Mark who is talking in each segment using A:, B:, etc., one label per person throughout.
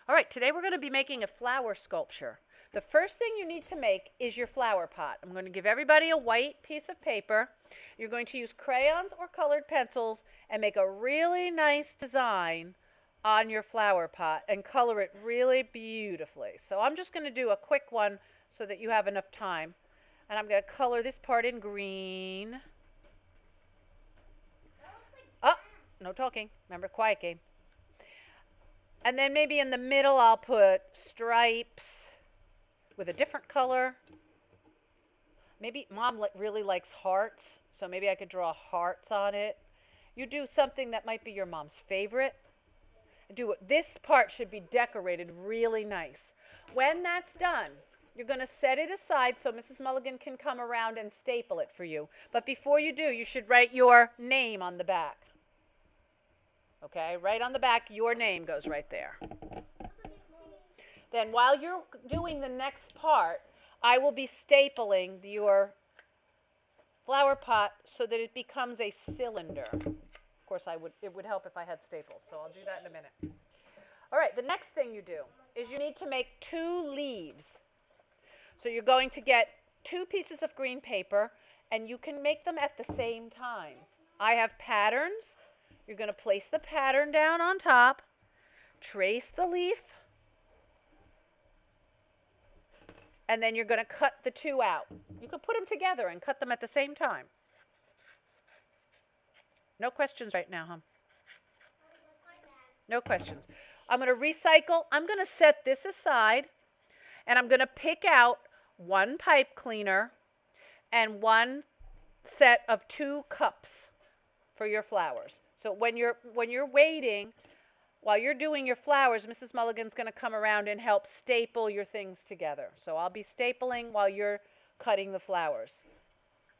A: All right, today we're going to be making a flower sculpture. The first thing you need to make is your flower pot. I'm going to give everybody a white piece of paper. You're going to use crayons or colored pencils and make a really nice design on your flower pot and color it really beautifully. So I'm just going to do a quick one so that you have enough time. And I'm going to color this part in green. Oh, no talking. Remember, quiet game. And then maybe in the middle I'll put stripes with a different color. Maybe Mom really likes hearts, so maybe I could draw hearts on it. You do something that might be your mom's favorite. This part should be decorated really nice. When that's done, you're going to set it aside so Mrs. Mulligan can come around and staple it for you. But before you do, you should write your name on the back. Okay, right on the back, your name goes right there. Then while you're doing the next part, I will be stapling your flower pot so that it becomes a cylinder. Of course, it would help if I had staples, so I'll do that in a minute. All right, the next thing you do is you need to make 2 leaves. So you're going to get 2 pieces of green paper, and you can make them at the same time. I have patterns. You're going to place the pattern down on top, trace the leaf, and then you're going to cut the 2 out. You can put them together and cut them at the same time. No questions right now, huh? No questions. I'm going to recycle. I'm going to set this aside, and I'm going to pick out 1 pipe cleaner and 1 set of 2 cups for your flowers. So when you're waiting, while you're doing your flowers, Mrs. Mulligan's going to come around and help staple your things together. So I'll be stapling while you're cutting the flowers.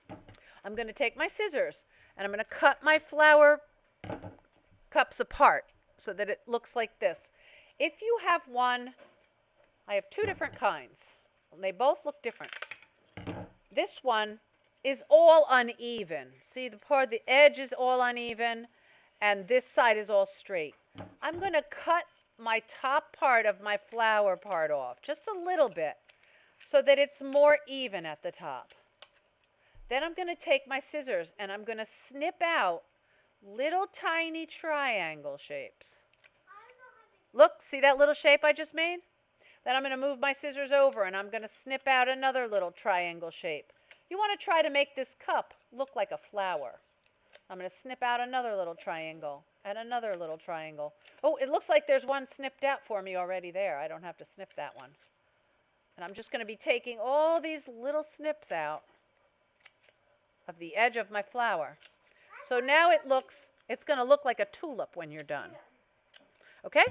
A: I'm going to take my scissors, and I'm going to cut my flower cups apart so that it looks like this. If you have one, I have 2 different kinds, and they both look different. This one is all uneven. See, the edge is all uneven, and this side is all straight. I'm going to cut my top part of my flower part off, just a little bit, so that it's more even at the top. Then I'm going to take my scissors, and I'm going to snip out little tiny triangle shapes. Look, see that little shape I just made? Then I'm going to move my scissors over, and I'm going to snip out another little triangle shape. You want to try to make this cup look like a flower. I'm going to snip out another little triangle and another little triangle. Oh, it looks like there's one snipped out for me already there. I don't have to snip that one. And I'm just going to be taking all these little snips out of the edge of my flower. So now it's going to look like a tulip when you're done. Okay?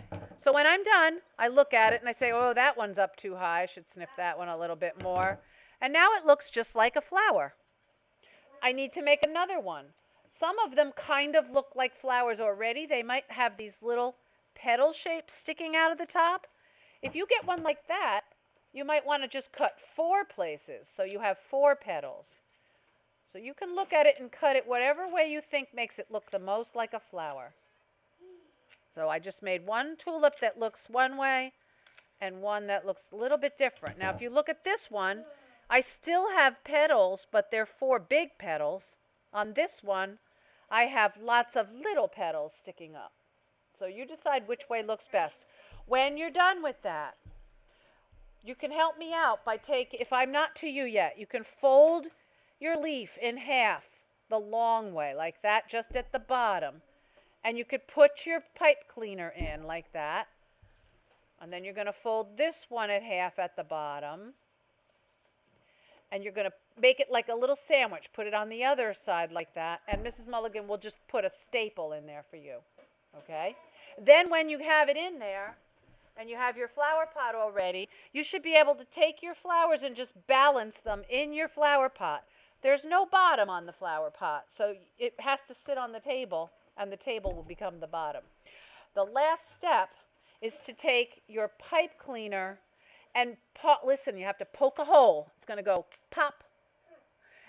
A: So when I'm done, I look at it and I say, oh, that one's up too high. I should snip that one a little bit more. And now it looks just like a flower. I need to make another one. Some of them kind of look like flowers already. They might have these little petal shapes sticking out of the top. If you get one like that, you might want to just cut 4 places so you have 4 petals. So you can look at it and cut it whatever way you think makes it look the most like a flower. So I just made 1 tulip that looks one way and one that looks a little bit different. Now if you look at this one, I still have petals, but they're 4 big petals. On this one, I have lots of little petals sticking up. So you decide which way looks best. When you're done with that, you can help me out by if I'm not to you yet, you can fold your leaf in half the long way, like that, just at the bottom. And you could put your pipe cleaner in like that. And then you're going to fold this one at half at the bottom. And you're going to make it like a little sandwich. Put it on the other side like that. And Mrs. Mulligan will just put a staple in there for you. Okay? Then when you have it in there, and you have your flower pot all ready, you should be able to take your flowers and just balance them in your flower pot. There's no bottom on the flower pot, so it has to sit on the table, and the table will become the bottom. The last step is to take your pipe cleaner and listen, you have to poke a hole. It's going to go pop.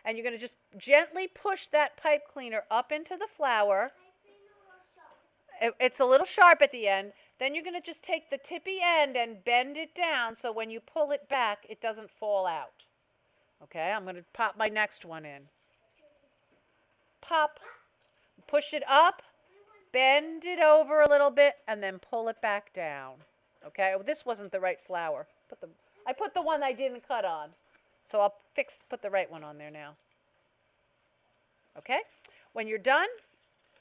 A: And you're going to just gently push that pipe cleaner up into the flower. It's a little sharp at the end. Then you're going to just take the tippy end and bend it down so when you pull it back, it doesn't fall out. Okay, I'm going to pop my next one in. Pop, push it up, bend it over a little bit, and then pull it back down. Okay, oh, this wasn't the right flower. I put the one I didn't cut on. So I'll put the right one on there now. Okay, when you're done,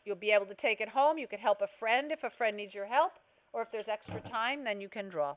A: you'll be able to take it home. You could help a friend if a friend needs your help, or if there's extra time, then you can draw.